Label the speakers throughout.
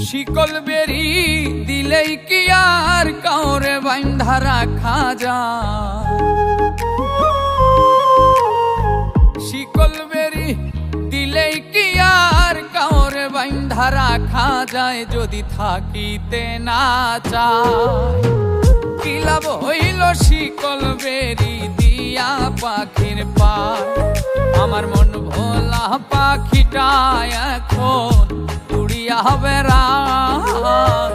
Speaker 1: শিকল বেরি দিলেই কি আর কাউরে বাইন্ধা রাখা যায়? শিকল বেরি দিলেই কি আর কাউরে বাইন্ধা রাখা যায়? যদি থাকিতে না চায় কি লাভ হইল শিকল বেরি দিয়া পাখির পায়? আমার মন ভোলা পাখিটা এখন উড়িয়া বেড়ায়।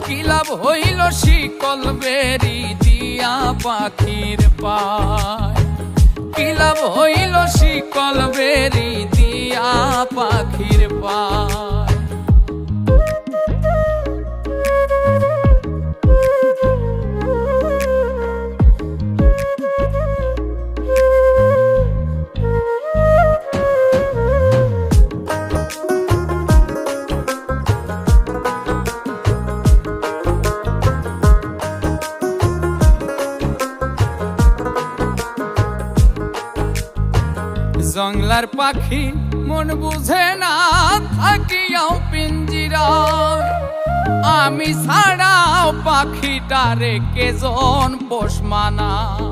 Speaker 1: কি লাভ হইল শিকল বেরি দিয়া পাখির পায়? কি লাভ হইল শিকল বেরি দিয়া পাখির পায়? জংলার পাখি মন বুঝে না থাকিয়াও পিঞ্জিরায়, আমি ছাড়াও পাখিটারে কেজন পোষ মানায়।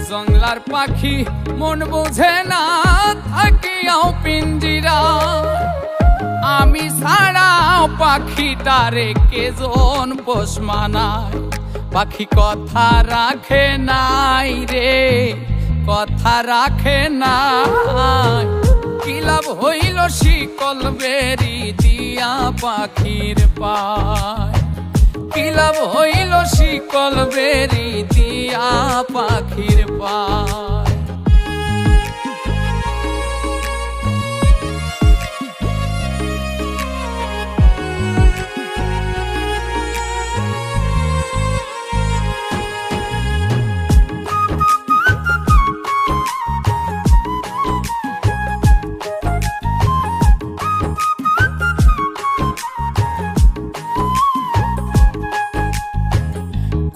Speaker 1: জংলার পাখি মন বুঝে না থাকিয়াও পিঞ্জিরায়, আমি ছাড়াও পাখিটারে কেজন পোষ মানায়। পাখি কথা রাখে নাই রে, কথা রাখে নাই। কি লাভ হইল শিকল বেরি দিয়া পাখির পায়? কি লাভ হইল শিকল বেরি দিয়া পাখির পায়?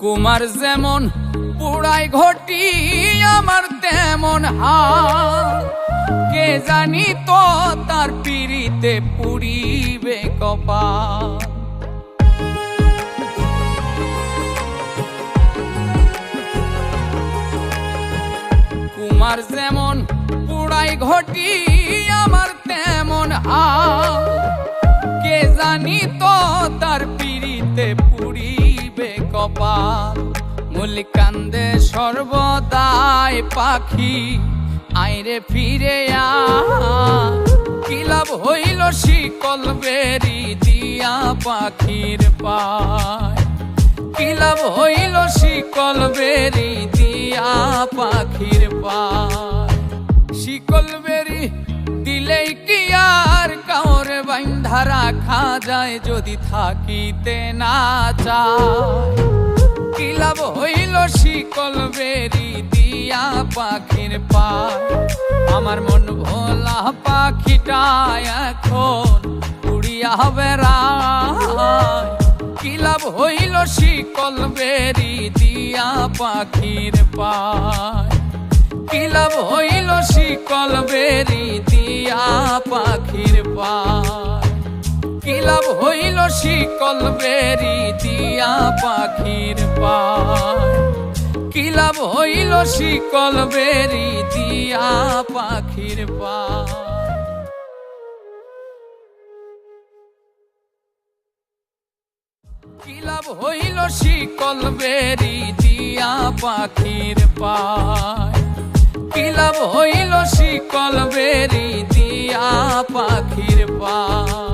Speaker 1: কুমার যেমন পুড়াই ঘটি আমার তেমন হাল, কে জানি তো তার পিড়িতে পুড়িবে কপাল। কুমার যেমন পুড়াই ঘটি আমার তেমন হাল, কে জানি তো তার পিড়িতে পুড়িবে কপাল। মূল কান্দে সর্বদাই পাখি আইরে ফিরে আয়। কি লাভ হইল শিকল বেরি দিয়া পাখির পায়? কি লাভ হইল শিকল বেরি দিয়া পাখির পায়? শিকল বেরি দিলেই কি আর কাউরে বাইন্ধা রাখা যায়? যদি থাকিতে না চায় কি লাভ হইল শিকল বেরি দিয়া পাখির পায়? আমার মন ভোলা পাখিটা এখন উড়িয়া বেড়ায়। কি লাভ হইল শিকল বেরি দিয়া পাখির পায়? কি লাভ হইল শিকল বেরি দিয়া পাখির পায়? কি লাভ হইল শিকল বেরি দিয়া পাখির পায়? কি লাভ হইল শিকল বেরি দিয়া পাখির পায়? কি লাভ হইল শিকল বেরি দিয়া পাখির পায়? কি লাভ হইল শিকল বেরি দিয়া পাখির পায়?